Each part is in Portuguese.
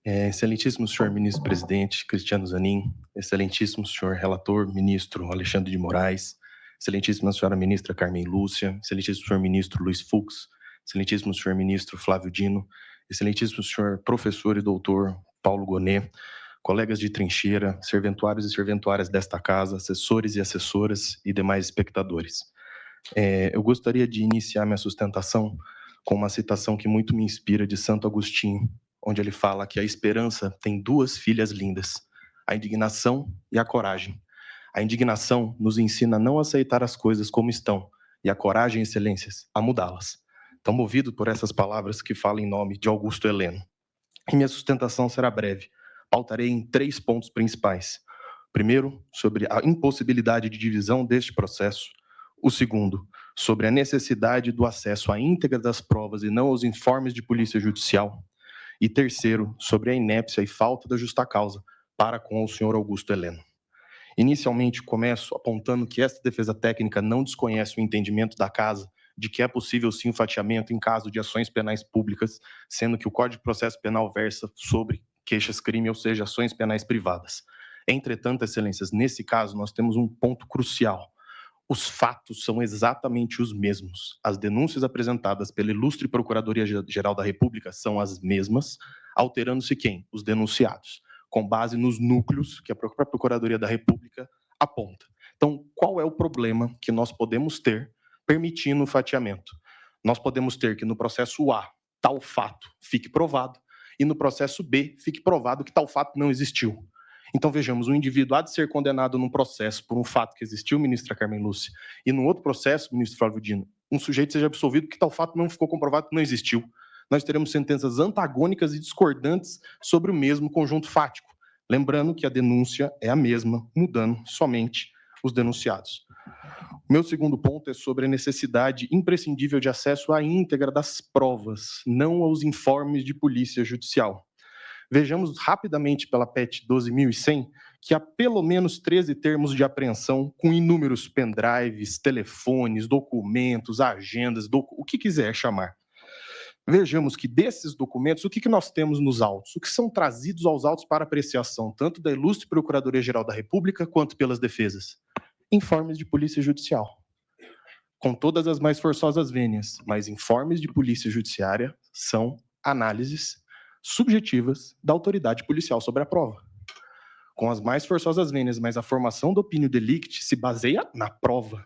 Excelentíssimo senhor ministro-presidente Cristiano Zanin, excelentíssimo senhor relator ministro Alexandre de Moraes, excelentíssima senhora ministra Carmen Lúcia, excelentíssimo senhor ministro Luiz Fux, excelentíssimo senhor ministro Flávio Dino, excelentíssimo senhor professor e doutor Paulo Gonet, colegas de trincheira, serventuários e serventuárias desta casa, assessores e assessoras e demais espectadores. Eu gostaria de iniciar minha sustentação com uma citação que muito me inspira de Santo Agostinho, onde ele fala que a esperança tem duas filhas lindas, a indignação e a coragem. A indignação nos ensina a não aceitar as coisas como estão, e a coragem, excelências, a mudá-las. Então, movido por essas palavras que falam em nome de Augusto Heleno. E minha sustentação será breve. Pautarei em 3 pontos principais. Primeiro, sobre a impossibilidade de divisão deste processo. O segundo, sobre a necessidade do acesso à íntegra das provas e não aos informes de polícia judicial. E terceiro, sobre a inépcia e falta da justa causa para com o senhor Augusto Heleno. Inicialmente, começo apontando que esta defesa técnica não desconhece o entendimento da Casa de que é possível sim o fatiamento em caso de ações penais públicas, sendo que o Código de Processo Penal versa sobre queixas-crime, ou seja, ações penais privadas. Entretanto, excelências, nesse caso nós temos um ponto crucial. Os fatos são exatamente os mesmos. As denúncias apresentadas pela ilustre Procuradoria-Geral da República são as mesmas, alterando-se quem? Os denunciados, com base nos núcleos que a própria Procuradoria da República aponta. Então, qual é o problema que nós podemos ter permitindo o fatiamento? Nós podemos ter que no processo A, tal fato fique provado, e no processo B, fique provado que tal fato não existiu. Então, vejamos, um indivíduo há de ser condenado num processo por um fato que existiu, ministra Carmen Lúcia, e num outro processo, ministro Flávio Dino, um sujeito seja absolvido que tal fato não ficou comprovado que não existiu. Nós teremos sentenças antagônicas e discordantes sobre o mesmo conjunto fático. Lembrando que a denúncia é a mesma, mudando somente os denunciados. Meu segundo ponto é sobre a necessidade imprescindível de acesso à íntegra das provas, não aos informes de polícia judicial. Vejamos rapidamente pela PET 12.100 que há pelo menos 13 termos de apreensão com inúmeros pendrives, telefones, documentos, agendas, o que quiser chamar. Vejamos que desses documentos, o que nós temos nos autos? O que são trazidos aos autos para apreciação, tanto da ilustre Procuradoria-Geral da República quanto pelas defesas? Informes de polícia judicial. Com todas as mais forçosas vênias, mas informes de polícia judiciária são análises subjetivas da autoridade policial sobre a prova. Com as mais forçosas vênias, mas a formação do opinião delicti se baseia na prova.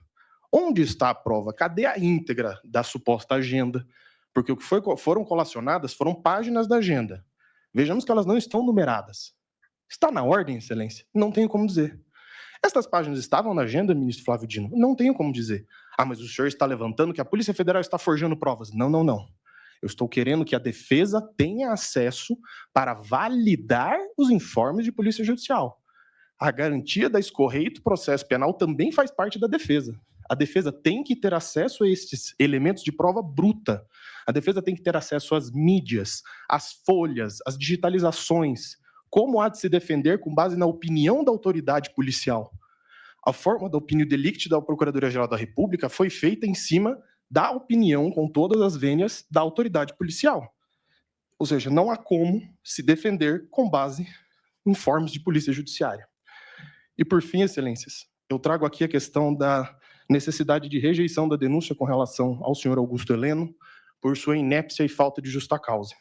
Onde está a prova? Cadê a íntegra da suposta agenda? Porque o que foram colacionadas foram páginas da agenda. Vejamos que elas não estão numeradas. Está na ordem, excelência? Não tenho como dizer. Estas páginas estavam na agenda, ministro Flávio Dino? Não tenho como dizer. Ah, mas o senhor está levantando que a Polícia Federal está forjando provas. Não. Eu estou querendo que a defesa tenha acesso para validar os informes de polícia judicial. A garantia da escorreito processo penal também faz parte da defesa. A defesa tem que ter acesso a estes elementos de prova bruta. A defesa tem que ter acesso às mídias, às folhas, às digitalizações. Como há de se defender com base na opinião da autoridade policial? A forma da opinião delicti da Procuradoria-Geral da República foi feita em cima da opinião, com todas as vênias, da autoridade policial. Ou seja, não há como se defender com base em informes de polícia judiciária. E por fim, excelências, eu trago aqui a questão da necessidade de rejeição da denúncia com relação ao senhor Augusto Heleno por sua inépcia e falta de justa causa.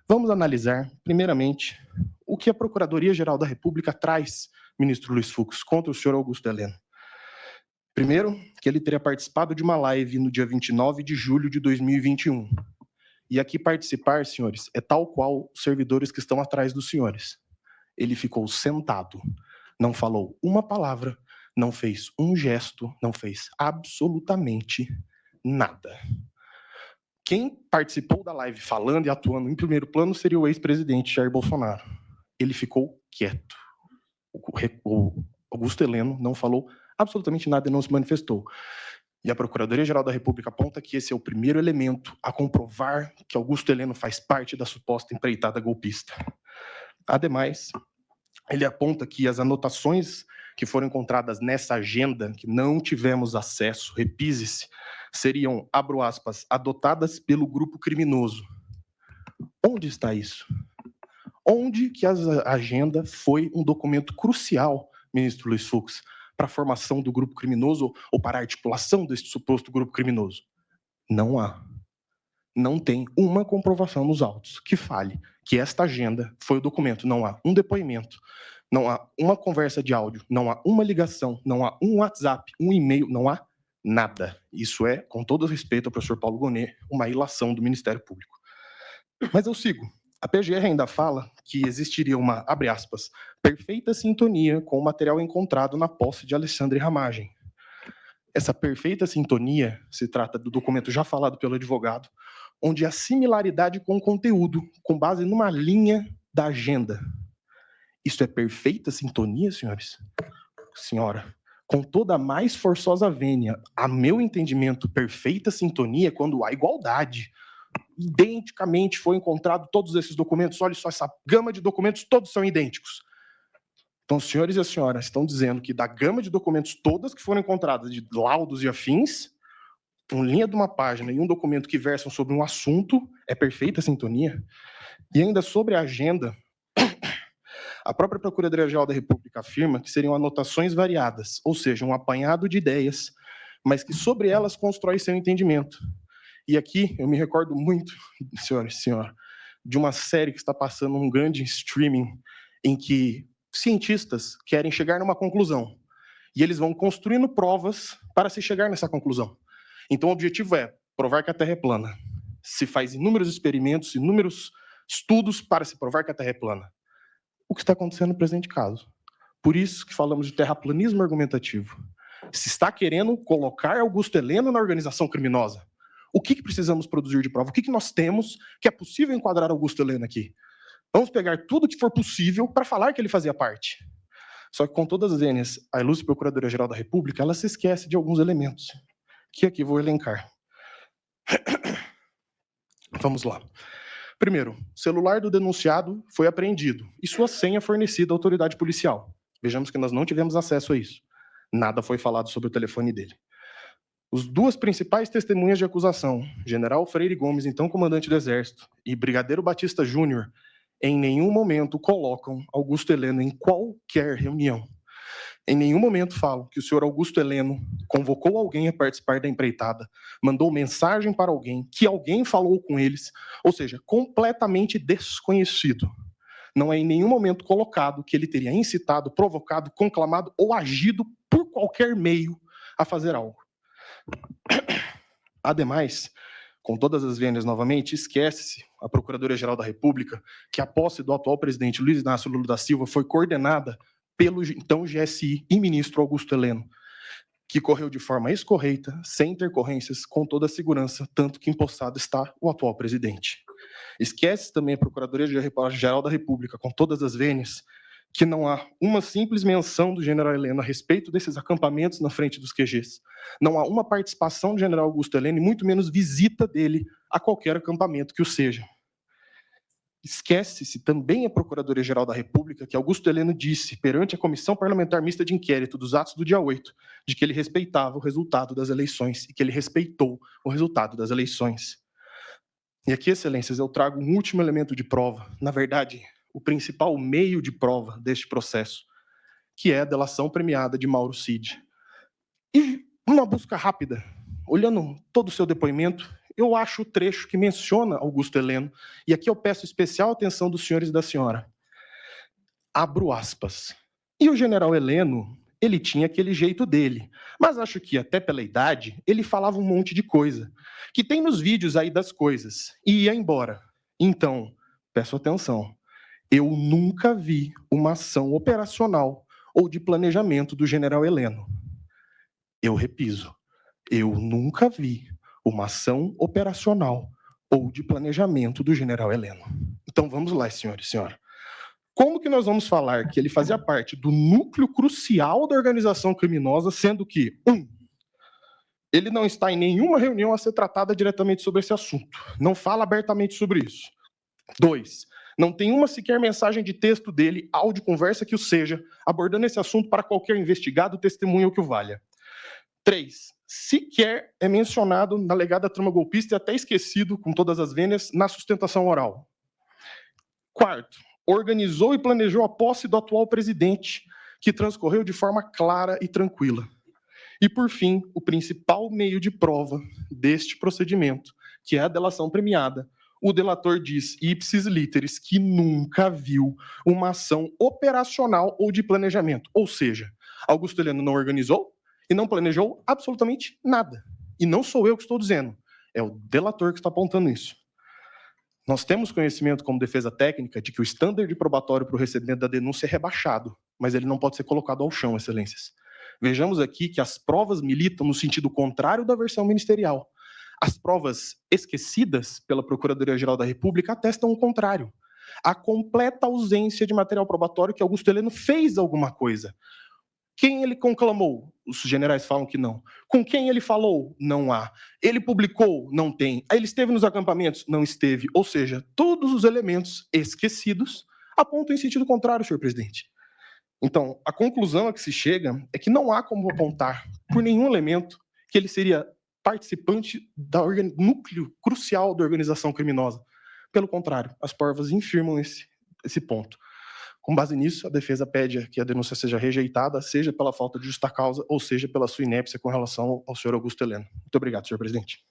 Vamos analisar, primeiramente, o que a Procuradoria-Geral da República traz, ministro Luiz Fux, contra o senhor Augusto Heleno. Primeiro, que ele teria participado de uma live no dia 29 de julho de 2021. E aqui participar, senhores, é tal qual os servidores que estão atrás dos senhores. Ele ficou sentado, não falou uma palavra, não fez um gesto, não fez absolutamente nada. Quem participou da live falando e atuando em primeiro plano seria o ex-presidente Jair Bolsonaro. Ele ficou quieto. O Augusto Heleno não falou absolutamente nada e não se manifestou. E a Procuradoria-Geral da República aponta que esse é o primeiro elemento a comprovar que Augusto Heleno faz parte da suposta empreitada golpista. Ademais, ele aponta que as anotações que foram encontradas nessa agenda, que não tivemos acesso, repise-se, seriam, abro aspas, adotadas pelo grupo criminoso. Onde está isso? Onde que a agenda foi um documento crucial, ministro Luiz Fux, para a formação do grupo criminoso ou para a articulação deste suposto grupo criminoso? Não há. Não tem uma comprovação nos autos que fale que esta agenda foi o documento. Não há um depoimento, não há uma conversa de áudio, não há uma ligação, não há um WhatsApp, um e-mail, não há nada. Isso é, com todo respeito ao professor Paulo Gonet, uma ilação do Ministério Público. Mas eu sigo. A PGR ainda fala que existiria uma, abre aspas, perfeita sintonia com o material encontrado na posse de Alexandre Ramagem. Essa perfeita sintonia se trata do documento já falado pelo advogado, onde a similaridade com o conteúdo, com base numa linha da agenda. Isso é perfeita sintonia, senhores? Senhora, com toda a mais forçosa vênia, a meu entendimento, perfeita sintonia é quando há igualdade. Identicamente foi encontrado todos esses documentos, olha só, essa gama de documentos, todos são idênticos. Então, os senhores e as senhoras estão dizendo que da gama de documentos todas que foram encontradas, de laudos e afins, uma linha de uma página e um documento que versam sobre um assunto é perfeita sintonia? E ainda sobre a agenda, a própria Procuradoria-Geral da República afirma que seriam anotações variadas, ou seja, um apanhado de ideias, mas que sobre elas constrói seu entendimento. E aqui eu me recordo muito, senhores e senhora, de uma série que está passando um grande streaming em que cientistas querem chegar numa conclusão e eles vão construindo provas para se chegar nessa conclusão. Então o objetivo é provar que a Terra é plana. Se faz inúmeros experimentos, inúmeros estudos para se provar que a Terra é plana. O que está acontecendo no presente caso. Por isso que falamos de terraplanismo argumentativo. Se está querendo colocar Augusto Heleno na organização criminosa, o que precisamos produzir de prova? O que nós temos que é possível enquadrar Augusto Heleno aqui? Vamos pegar tudo que for possível para falar que ele fazia parte. Só que com todas as vênias, a ilustre Procuradoria-Geral da República, ela se esquece de alguns elementos, que aqui vou elencar. Vamos lá. Primeiro, o celular do denunciado foi apreendido e sua senha fornecida à autoridade policial. Vejamos que nós não tivemos acesso a isso. Nada foi falado sobre o telefone dele. Os duas principais testemunhas de acusação, General Freire Gomes, então comandante do Exército, e Brigadeiro Batista Júnior, em nenhum momento colocam Augusto Heleno em qualquer reunião. Em nenhum momento falam que o senhor Augusto Heleno convocou alguém a participar da empreitada, mandou mensagem para alguém, que alguém falou com eles, ou seja, completamente desconhecido. Não é em nenhum momento colocado que ele teria incitado, provocado, conclamado ou agido por qualquer meio a fazer algo. Ademais, com todas as vênias novamente, esquece-se a Procuradoria-Geral da República que a posse do atual presidente Luiz Inácio Lula da Silva foi coordenada pelo então GSI e ministro Augusto Heleno, que correu de forma escorreita, sem intercorrências, com toda a segurança, tanto que empossado está o atual presidente. Esquece também a Procuradoria-Geral da República, com todas as vênias, que não há uma simples menção do general Heleno a respeito desses acampamentos na frente dos QGs. Não há uma participação do general Augusto Heleno, e muito menos visita dele a qualquer acampamento que o seja. Esquece-se também a Procuradoria-Geral da República que Augusto Heleno disse perante a Comissão Parlamentar Mista de Inquérito dos atos do dia 8, de que ele respeitava o resultado das eleições e que ele respeitou o resultado das eleições. E aqui, excelências, eu trago um último elemento de prova, na verdade, o principal meio de prova deste processo, que é a delação premiada de Mauro Cid. E uma busca rápida, olhando todo o seu depoimento, eu acho o trecho que menciona Augusto Heleno, e aqui eu peço especial atenção dos senhores e da senhora. Abro aspas. E o general Heleno, ele tinha aquele jeito dele, mas acho que até pela idade, ele falava um monte de coisa, que tem nos vídeos aí das coisas, e ia embora. Então, peço atenção, eu nunca vi uma ação operacional ou de planejamento do general Heleno. Eu repiso, eu nunca vi uma ação operacional ou de planejamento do general Heleno. Então vamos lá, senhores e senhora. Como que nós vamos falar que ele fazia parte do núcleo crucial da organização criminosa, sendo que, ele não está em nenhuma reunião a ser tratada diretamente sobre esse assunto, não fala abertamente sobre isso. 2, não tem uma sequer mensagem de texto dele, áudio, conversa que o seja, abordando esse assunto para qualquer investigado, testemunha ou que o valha. 3, sequer é mencionado na alegada trama golpista e até esquecido, com todas as vênias, na sustentação oral. 4, organizou e planejou a posse do atual presidente, que transcorreu de forma clara e tranquila. E, por fim, o principal meio de prova deste procedimento, que é a delação premiada. O delator diz, ipsis literis, que nunca viu uma ação operacional ou de planejamento. Ou seja, Augusto Heleno não organizou e não planejou absolutamente nada. E não sou eu que estou dizendo, é o delator que está apontando isso. Nós temos conhecimento como defesa técnica de que o standard probatório para o recebimento da denúncia é rebaixado, mas ele não pode ser colocado ao chão, excelências. Vejamos aqui que as provas militam no sentido contrário da versão ministerial. As provas esquecidas pela Procuradoria-Geral da República atestam o contrário. A completa ausência de material probatório que Augusto Heleno fez alguma coisa. Quem ele conclamou? Os generais falam que não. Com quem ele falou? Não há. Ele publicou? Não tem. Ele esteve nos acampamentos? Não esteve. Ou seja, todos os elementos esquecidos apontam em sentido contrário, senhor presidente. Então, a conclusão a que se chega é que não há como apontar por nenhum elemento que ele seria participante do núcleo crucial da organização criminosa. Pelo contrário, as provas infirmam esse ponto. Com base nisso, a defesa pede que a denúncia seja rejeitada, seja pela falta de justa causa ou seja pela sua inépcia com relação ao senhor Augusto Heleno. Muito obrigado, senhor presidente.